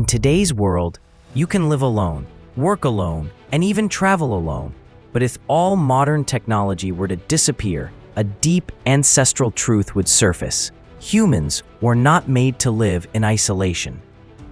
today's world, you can live alone, work alone, and even travel alone. But if all modern technology were to disappear, a deep ancestral truth would surface. Humans were not made to live in isolation.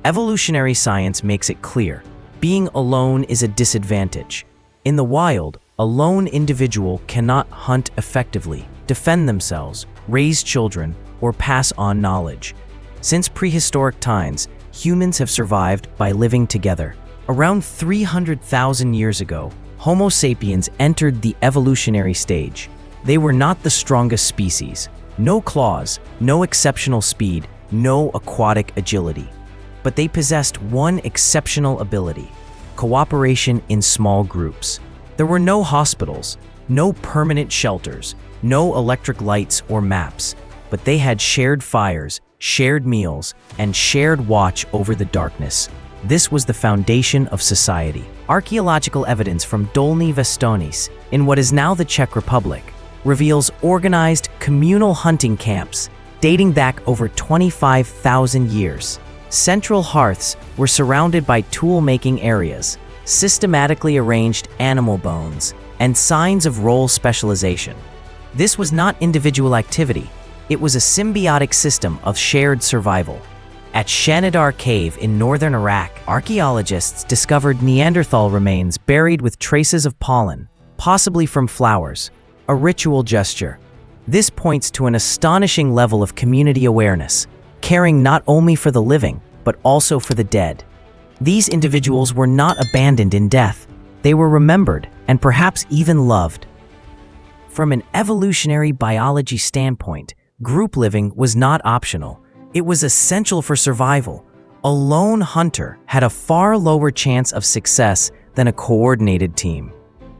Evolutionary science makes it clear. Being alone is a disadvantage. In the wild, a lone individual cannot hunt effectively, defend themselves, raise children, or pass on knowledge. Since prehistoric times, humans have survived by living together. Around 300,000 years ago, Homo sapiens entered the evolutionary stage. They were not the strongest species. No claws, no exceptional speed, no aquatic agility. But they possessed one exceptional ability: cooperation in small groups. There were no hospitals, no permanent shelters, no electric lights or maps, but they had shared fires, shared meals, and shared watch over the darkness. This was the foundation of society. Archaeological evidence from Dolní Věstonice, in what is now the Czech Republic, reveals organized communal hunting camps dating back over 25,000 years. Central hearths were surrounded by tool-making areas, systematically arranged animal bones, and signs of role specialization. This was not individual activity. It was a symbiotic system of shared survival. At Shanidar Cave in northern Iraq, archaeologists discovered Neanderthal remains buried with traces of pollen, possibly from flowers, a ritual gesture. This points to an astonishing level of community awareness, caring not only for the living, but also for the dead. These individuals were not abandoned in death. They were remembered and perhaps even loved. From an evolutionary biology standpoint, group living was not optional. It was essential for survival. A lone hunter had a far lower chance of success than a coordinated team.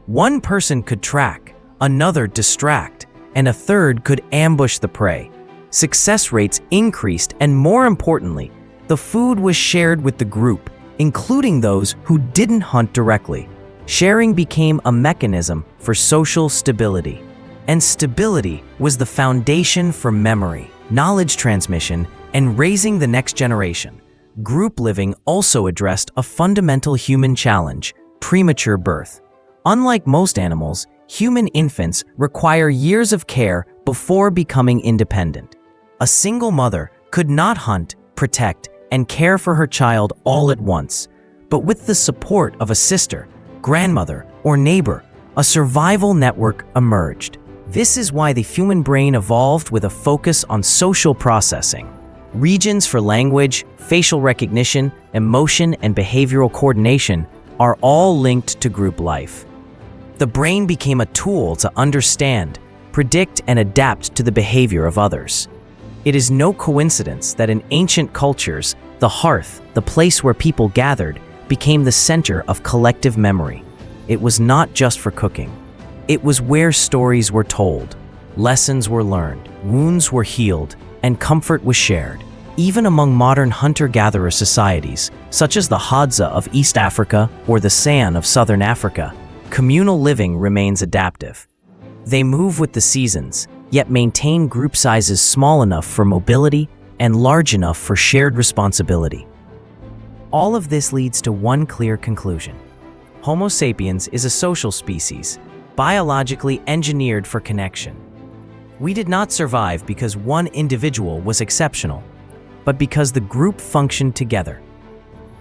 One person could track, another distract, and a third could ambush the prey. Success rates increased, and more importantly, the food was shared with the group, including those who didn't hunt directly. Sharing became a mechanism for social stability. And stability was the foundation for memory, knowledge transmission, and raising the next generation. Group living also addressed a fundamental human challenge: premature birth. Unlike most animals, human infants require years of care before becoming independent. A single mother could not hunt, protect, and care for her child all at once. But with the support of a sister, grandmother, or neighbor, a survival network emerged. This is why the human brain evolved with a focus on social processing. Regions for language, facial recognition, emotion, and behavioral coordination are all linked to group life. The brain became a tool to understand, predict, and adapt to the behavior of others. It is no coincidence that in ancient cultures, the hearth, the place where people gathered, became the center of collective memory. It was not just for cooking. It was where stories were told, lessons were learned, wounds were healed, and comfort was shared. Even among modern hunter-gatherer societies, such as the Hadza of East Africa or the San of Southern Africa, communal living remains adaptive. They move with the seasons, yet maintain group sizes small enough for mobility and large enough for shared responsibility. All of this leads to one clear conclusion. Homo sapiens is a social species, biologically engineered for connection. We did not survive because one individual was exceptional, but because the group functioned together.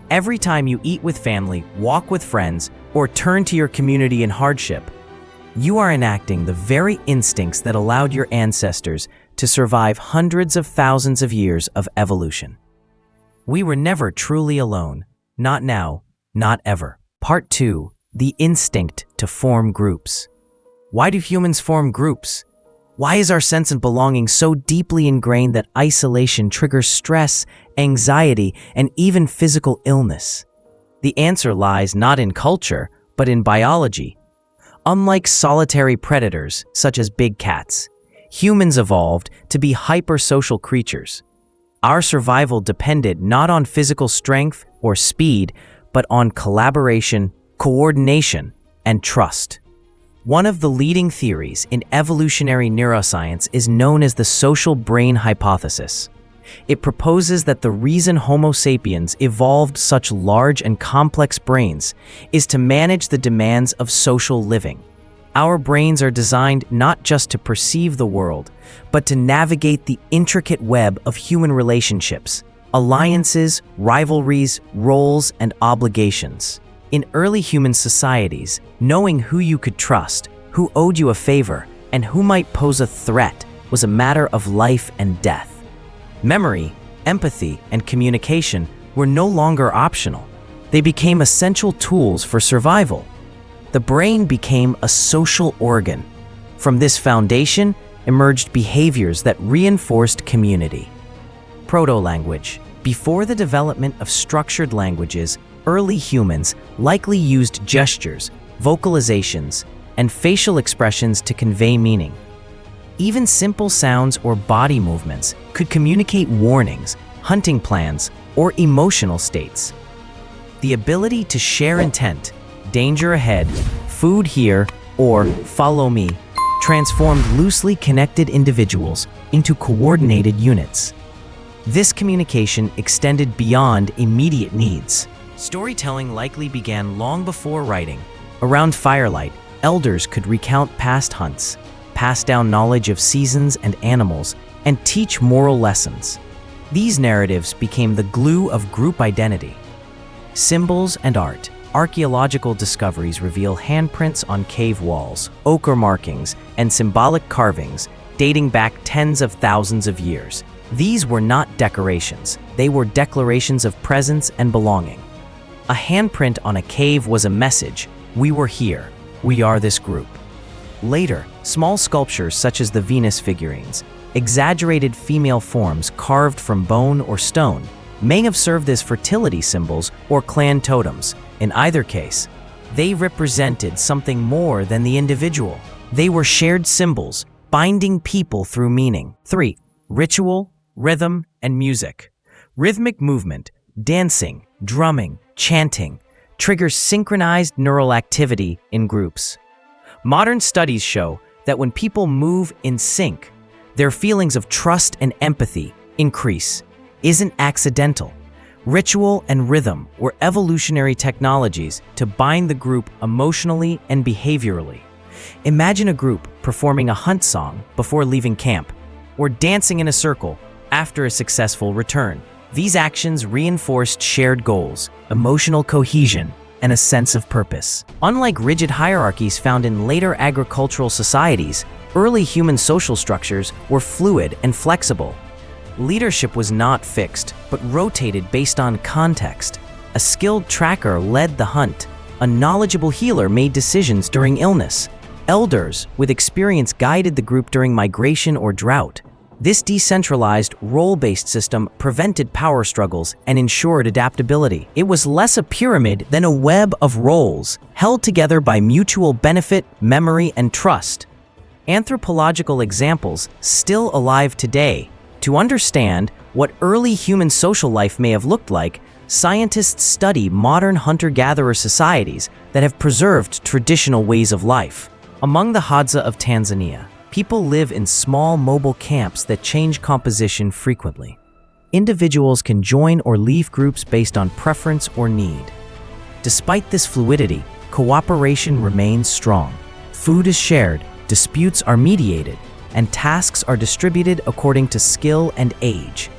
Every time you eat with family, walk with friends, or turn to your community in hardship, you are enacting the very instincts that allowed your ancestors to survive hundreds of thousands of years of evolution. We were never truly alone, not now, not ever. Part 2. The instinct to form groups. Why do humans form groups? Why is our sense of belonging so deeply ingrained that isolation triggers stress, anxiety, and even physical illness? The answer lies not in culture, but in biology. Unlike solitary predators, such as big cats, humans evolved to be hypersocial creatures. Our survival depended not on physical strength or speed, but on collaboration, coordination, and trust. One of the leading theories in evolutionary neuroscience is known as the social brain hypothesis. It proposes that the reason Homo sapiens evolved such large and complex brains is to manage the demands of social living. Our brains are designed not just to perceive the world, but to navigate the intricate web of human relationships, alliances, rivalries, roles, and obligations. In early human societies, knowing who you could trust, who owed you a favor, and who might pose a threat was a matter of life and death. Memory, empathy, and communication were no longer optional. They became essential tools for survival. The brain became a social organ. From this foundation emerged behaviors that reinforced community. Proto-language. Before the development of structured languages, early humans likely used gestures, vocalizations, and facial expressions to convey meaning. Even simple sounds or body movements could communicate warnings, hunting plans, or emotional states. The ability to share intent, danger ahead, food here, or follow me, transformed loosely connected individuals into coordinated units. This communication extended beyond immediate needs. Storytelling likely began long before writing. Around firelight, elders could recount past hunts, pass down knowledge of seasons and animals, and teach moral lessons. These narratives became the glue of group identity. Symbols and art. Archaeological discoveries reveal handprints on cave walls, ochre markings, and symbolic carvings dating back tens of thousands of years. These were not decorations, they were declarations of presence and belonging. A handprint on a cave was a message: we were here, we are this group. Later, small sculptures such as the Venus figurines, exaggerated female forms carved from bone or stone, may have served as fertility symbols or clan totems. In either case, they represented something more than the individual. They were shared symbols, binding people through meaning. 3. Ritual, rhythm, and music. Rhythmic movement, dancing, drumming, chanting, triggers synchronized neural activity in groups. Modern studies show that when people move in sync, their feelings of trust and empathy increase. Isn't accidental. Ritual and rhythm were evolutionary technologies to bind the group emotionally and behaviorally. Imagine a group performing a hunt song before leaving camp, or dancing in a circle after a successful return. These actions reinforced shared goals, emotional cohesion, and a sense of purpose. Unlike rigid hierarchies found in later agricultural societies, early human social structures were fluid and flexible. Leadership was not fixed, but rotated based on context. A skilled tracker led the hunt. A knowledgeable healer made decisions during illness. Elders with experience guided the group during migration or drought. This decentralized, role-based system prevented power struggles and ensured adaptability. It was less a pyramid than a web of roles, held together by mutual benefit, memory, and trust. Anthropological examples still alive today. To understand what early human social life may have looked like, scientists study modern hunter-gatherer societies that have preserved traditional ways of life. Among the Hadza of Tanzania, people live in small mobile camps that change composition frequently. Individuals can join or leave groups based on preference or need. Despite this fluidity, cooperation remains strong. Food is shared, disputes are mediated, and tasks are distributed according to skill and age.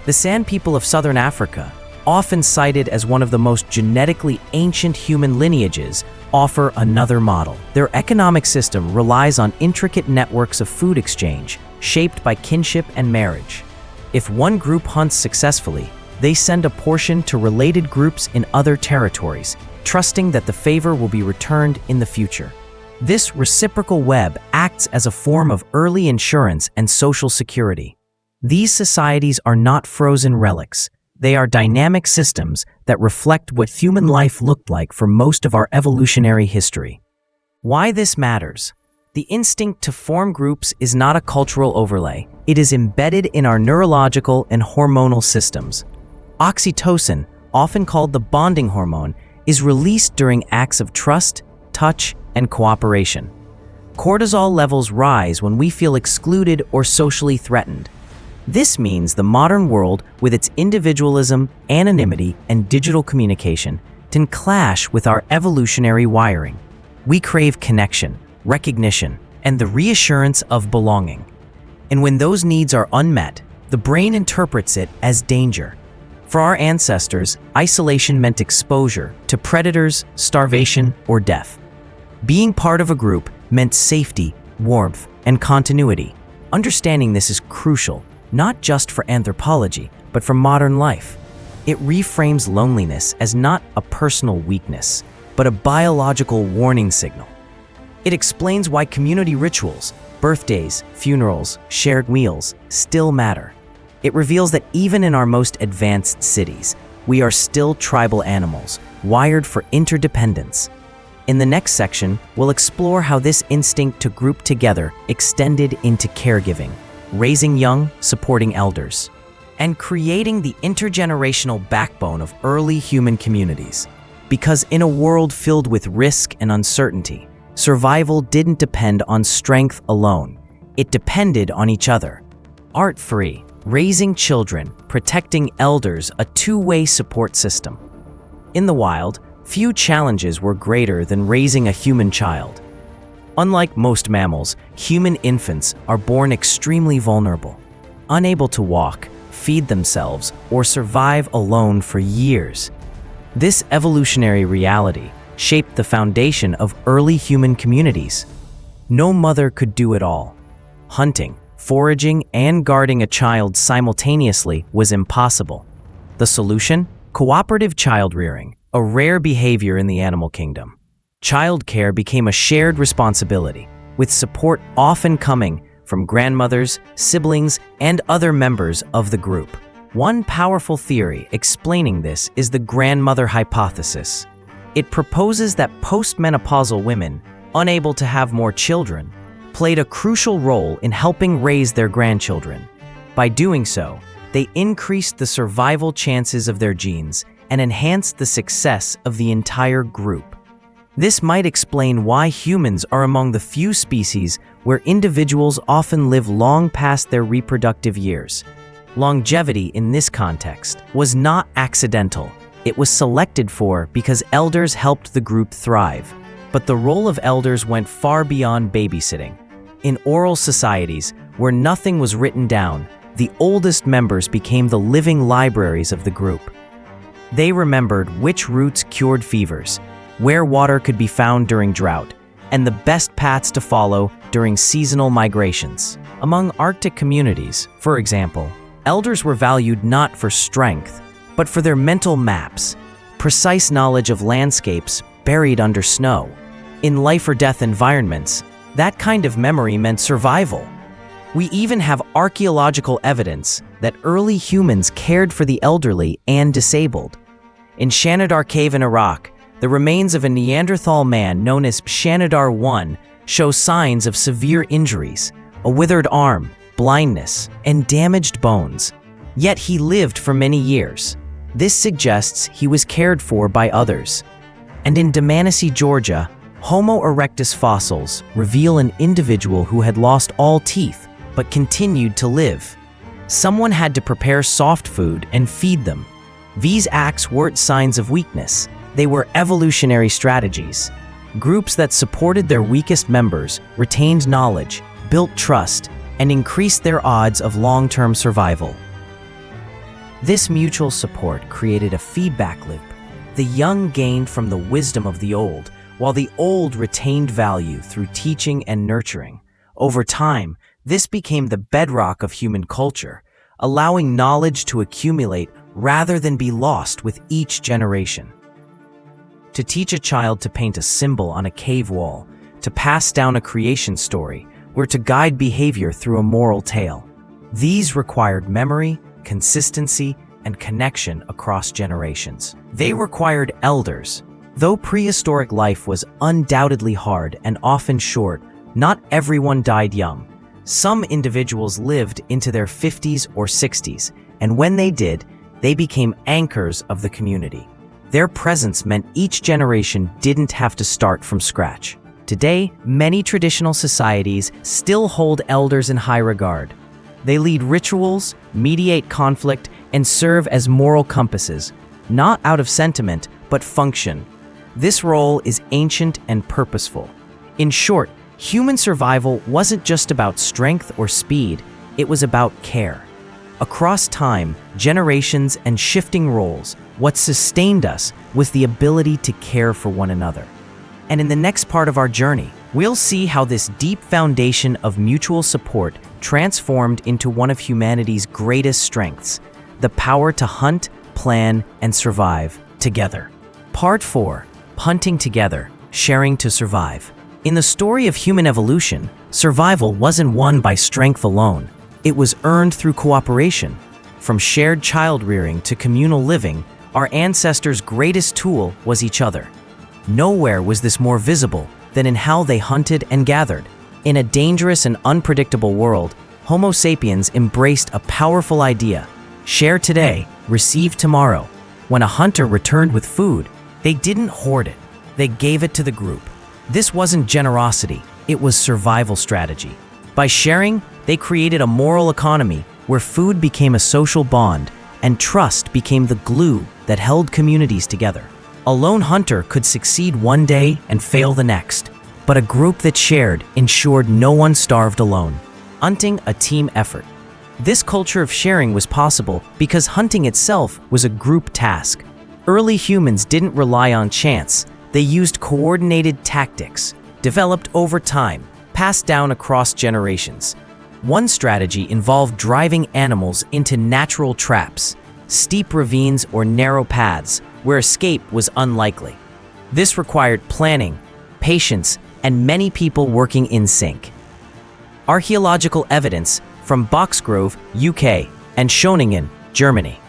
The San people of southern Africa, often cited as one of the most genetically ancient human lineages, offer another model. Their economic system relies on intricate networks of food exchange, shaped by kinship and marriage. If one group hunts successfully, they send a portion to related groups in other territories, trusting that the favor will be returned in the future. This reciprocal web acts as a form of early insurance and social security. These societies are not frozen relics. They are dynamic systems that reflect what human life looked like for most of our evolutionary history. Why this matters? The instinct to form groups is not a cultural overlay. It is embedded in our neurological and hormonal systems. Oxytocin, often called the bonding hormone, is released during acts of trust, touch, and cooperation. Cortisol levels rise when we feel excluded or socially threatened. This means the modern world, with its individualism, anonymity, and digital communication, can clash with our evolutionary wiring. We crave connection, recognition, and the reassurance of belonging. And when those needs are unmet, the brain interprets it as danger. For our ancestors, isolation meant exposure to predators, starvation, or death. Being part of a group meant safety, warmth, and continuity. Understanding this is crucial, not just for anthropology, but for modern life. It reframes loneliness as not a personal weakness, but a biological warning signal. It explains why community rituals, birthdays, funerals, shared meals still matter. It reveals that even in our most advanced cities, we are still tribal animals, wired for interdependence. In the next section, we'll explore how this instinct to group together extended into caregiving, raising young, supporting elders, and creating the intergenerational backbone of early human communities. Because in a world filled with risk and uncertainty, survival didn't depend on strength alone. It depended on each other. Art 3. Raising children, protecting elders, a two-way support system. In the wild, few challenges were greater than raising a human child. Unlike most mammals, human infants are born extremely vulnerable, unable to walk, feed themselves, or survive alone for years. This evolutionary reality shaped the foundation of early human communities. No mother could do it all. Hunting, foraging, and guarding a child simultaneously was impossible. The solution? Cooperative child-rearing, a rare behavior in the animal kingdom. Childcare became a shared responsibility, with support often coming from grandmothers, siblings, and other members of the group. One powerful theory explaining this is the grandmother hypothesis. It proposes that postmenopausal women, unable to have more children, played a crucial role in helping raise their grandchildren. By doing so, they increased the survival chances of their genes and enhanced the success of the entire group. This might explain why humans are among the few species where individuals often live long past their reproductive years. Longevity in this context was not accidental. It was selected for because elders helped the group thrive. But the role of elders went far beyond babysitting. In oral societies, where nothing was written down, the oldest members became the living libraries of the group. They remembered which roots cured fevers, where water could be found during drought, and the best paths to follow during seasonal migrations. Among Arctic communities, for example, elders were valued not for strength, but for their mental maps, precise knowledge of landscapes buried under snow. In life-or-death environments, that kind of memory meant survival. We even have archaeological evidence that early humans cared for the elderly and disabled. In Shanidar Cave in Iraq, the remains of a Neanderthal man known as Shanidar I show signs of severe injuries, a withered arm, blindness, and damaged bones. Yet he lived for many years. This suggests he was cared for by others. And in Dmanisi, Georgia, Homo erectus fossils reveal an individual who had lost all teeth but continued to live. Someone had to prepare soft food and feed them. These acts weren't signs of weakness. They were evolutionary strategies. Groups that supported their weakest members retained knowledge, built trust, and increased their odds of long-term survival. This mutual support created a feedback loop. The young gained from the wisdom of the old, while the old retained value through teaching and nurturing. Over time, this became the bedrock of human culture, allowing knowledge to accumulate rather than be lost with each generation. To teach a child to paint a symbol on a cave wall, to pass down a creation story, or to guide behavior through a moral tale. These required memory, consistency, and connection across generations. They required elders. Though prehistoric life was undoubtedly hard and often short, not everyone died young. Some individuals lived into their 50s or 60s, and when they did, they became anchors of the community. Their presence meant each generation didn't have to start from scratch. Today, many traditional societies still hold elders in high regard. They lead rituals, mediate conflict, and serve as moral compasses, not out of sentiment, but function. This role is ancient and purposeful. In short, human survival wasn't just about strength or speed, it was about care. Across time, generations, and shifting roles, what sustained us was the ability to care for one another. And in the next part of our journey, we'll see how this deep foundation of mutual support transformed into one of humanity's greatest strengths, the power to hunt, plan, and survive together. Part 4. Hunting together, sharing to survive. In the story of human evolution, survival wasn't won by strength alone. It was earned through cooperation. From shared child-rearing to communal living, our ancestors' greatest tool was each other. Nowhere was this more visible than in how they hunted and gathered. In a dangerous and unpredictable world, Homo sapiens embraced a powerful idea: share today, receive tomorrow. When a hunter returned with food, they didn't hoard it, they gave it to the group. This wasn't generosity, it was survival strategy. By sharing, they created a moral economy where food became a social bond and trust became the glue that held communities together. A lone hunter could succeed one day and fail the next, but a group that shared ensured no one starved alone. Hunting, a team effort. This culture of sharing was possible because hunting itself was a group task. Early humans didn't rely on chance. They used coordinated tactics, developed over time, passed down across generations. One strategy involved driving animals into natural traps, steep ravines or narrow paths where escape was unlikely. This required planning, patience, and many people working in sync. Archaeological evidence from Boxgrove, UK, and Schoningen, Germany,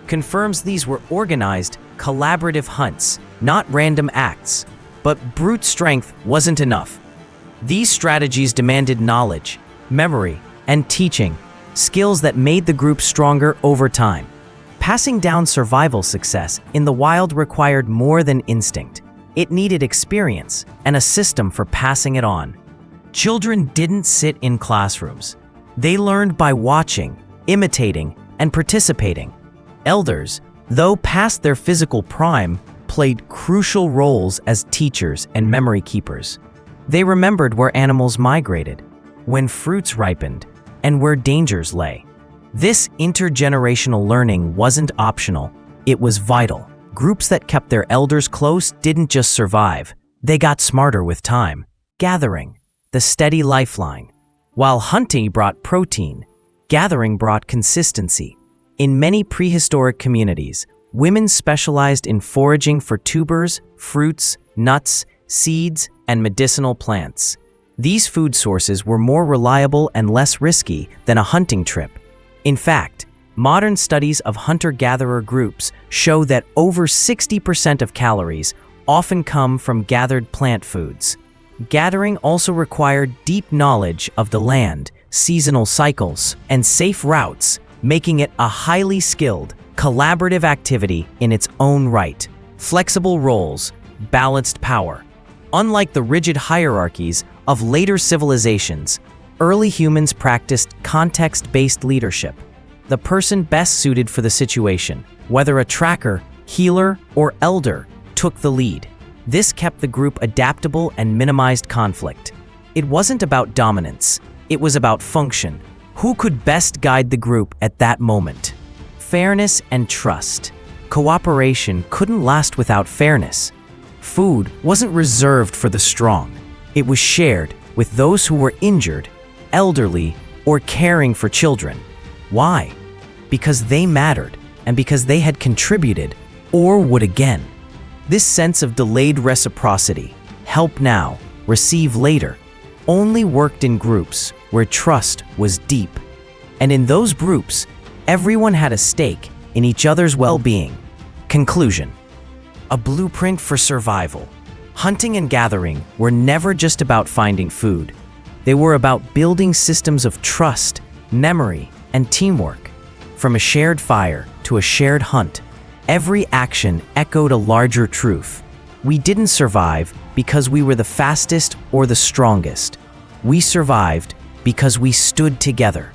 confirms these were organized, collaborative hunts, not random acts. But brute strength wasn't enough. These strategies demanded knowledge, memory, and teaching, skills that made the group stronger over time. Passing down survival success in the wild required more than instinct. It needed experience and a system for passing it on. Children didn't sit in classrooms. They learned by watching, imitating, and participating. Elders, though past their physical prime, played crucial roles as teachers and memory keepers. They remembered where animals migrated, when fruits ripened, and where dangers lay. This intergenerational learning wasn't optional, it was vital. Groups that kept their elders close didn't just survive, they got smarter with time. Gathering, the steady lifeline. While hunting brought protein, gathering brought consistency. In many prehistoric communities, women specialized in foraging for tubers, fruits, nuts, seeds, and medicinal plants. These food sources were more reliable and less risky than a hunting trip. In fact, modern studies of hunter-gatherer groups show that over 60% of calories often come from gathered plant foods. Gathering also required deep knowledge of the land, seasonal cycles, and safe routes, making it a highly skilled, collaborative activity in its own right. Flexible roles, balanced power. Unlike the rigid hierarchies of later civilizations, early humans practiced context-based leadership. The person best suited for the situation, whether a tracker, healer, or elder, took the lead. This kept the group adaptable and minimized conflict. It wasn't about dominance, it was about function. Who could best guide the group at that moment? Fairness and trust. Cooperation couldn't last without fairness. Food wasn't reserved for the strong. It was shared with those who were injured, elderly, or caring for children. Why? Because they mattered and because they had contributed or would again. This sense of delayed reciprocity, help now, receive later, only worked in groups where trust was deep. And in those groups, everyone had a stake in each other's well-being. Conclusion. A blueprint for survival. Hunting and gathering were never just about finding food. They were about building systems of trust, memory, and teamwork. From a shared fire to a shared hunt, every action echoed a larger truth. We didn't survive because we were the fastest or the strongest. We survived because we stood together.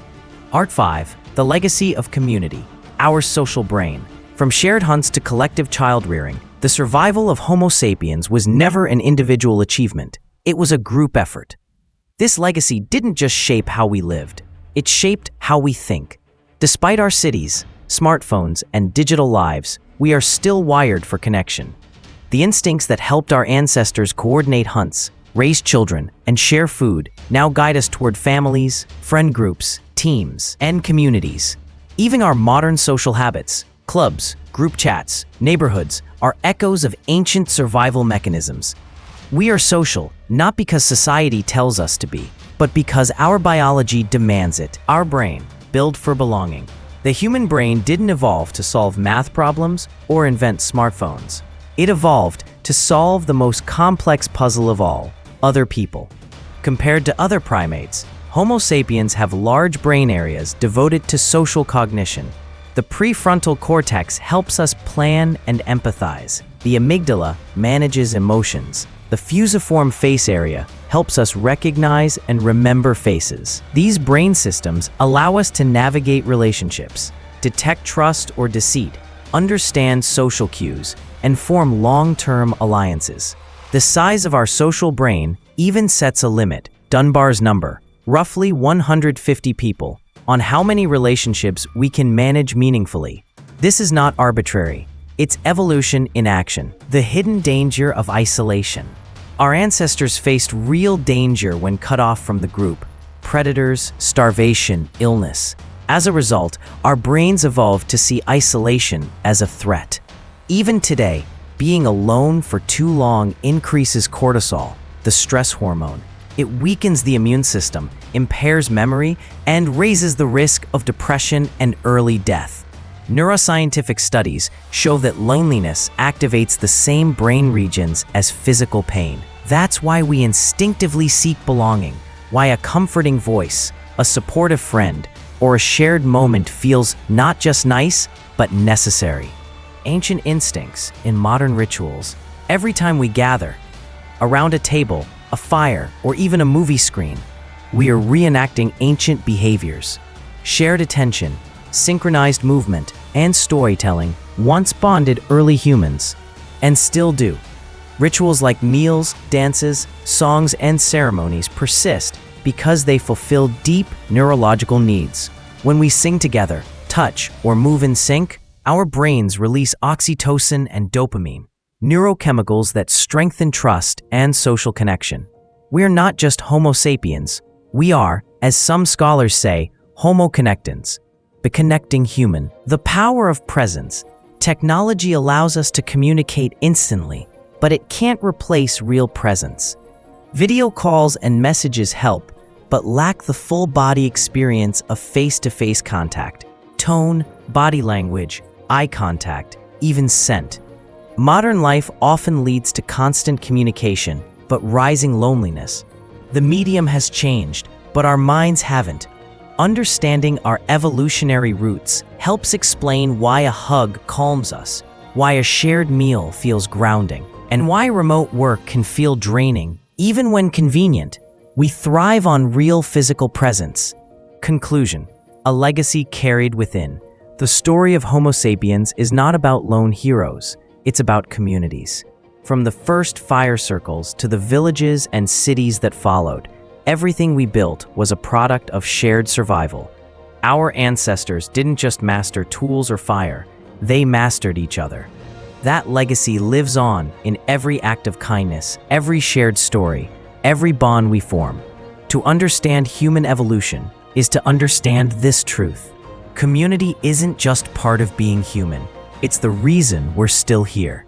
Art 5, the legacy of community, our social brain. From shared hunts to collective child-rearing, the survival of Homo sapiens was never an individual achievement. It was a group effort. This legacy didn't just shape how we lived, it shaped how we think. Despite our cities, smartphones, and digital lives, we are still wired for connection. The instincts that helped our ancestors coordinate hunts, raise children, and share food now guide us toward families, friend groups, teams, and communities. Even our modern social habits, clubs, group chats, neighborhoods, are echoes of ancient survival mechanisms. We are social, not because society tells us to be, but because our biology demands it. Our brain, built for belonging. The human brain didn't evolve to solve math problems or invent smartphones. It evolved to solve the most complex puzzle of all, other people. Compared to other primates, Homo sapiens have large brain areas devoted to social cognition. The prefrontal cortex helps us plan and empathize. The amygdala manages emotions. The fusiform face area helps us recognize and remember faces. These brain systems allow us to navigate relationships, detect trust or deceit, understand social cues, and form long-term alliances. The size of our social brain even sets a limit, Dunbar's number, roughly 150 people, on how many relationships we can manage meaningfully. This is not arbitrary. It's evolution in action, the hidden danger of isolation. Our ancestors faced real danger when cut off from the group: predators, starvation, illness. As a result, our brains evolved to see isolation as a threat. Even today, being alone for too long increases cortisol, the stress hormone. It weakens the immune system, impairs memory, and raises the risk of depression and early death. Neuroscientific studies show that loneliness activates the same brain regions as physical pain. That's why we instinctively seek belonging, why a comforting voice, a supportive friend, or a shared moment feels not just nice, but necessary. Ancient instincts in modern rituals. Every time we gather, around a table, a fire, or even a movie screen, we are reenacting ancient behaviors. Shared attention, synchronized movement, and storytelling once bonded early humans, and still do. Rituals like meals, dances, songs, and ceremonies persist because they fulfill deep neurological needs. When we sing together, touch, or move in sync, our brains release oxytocin and dopamine, neurochemicals that strengthen trust and social connection. We're not just Homo sapiens, we are, as some scholars say, Homo connectans, the connecting human. The power of presence. Technology allows us to communicate instantly, but it can't replace real presence. Video calls and messages help, but lack the full body experience of face-to-face contact, tone, body language, eye contact, even scent. Modern life often leads to constant communication, but rising loneliness. The medium has changed, but our minds haven't. Understanding our evolutionary roots helps explain why a hug calms us, why a shared meal feels grounding, and why remote work can feel draining, even when convenient. We thrive on real physical presence. Conclusion: a legacy carried within. The story of Homo sapiens is not about lone heroes, it's about communities. From the first fire circles to the villages and cities that followed, everything we built was a product of shared survival. Our ancestors didn't just master tools or fire, they mastered each other. That legacy lives on in every act of kindness, every shared story, every bond we form. To understand human evolution is to understand this truth. Community isn't just part of being human, it's the reason we're still here.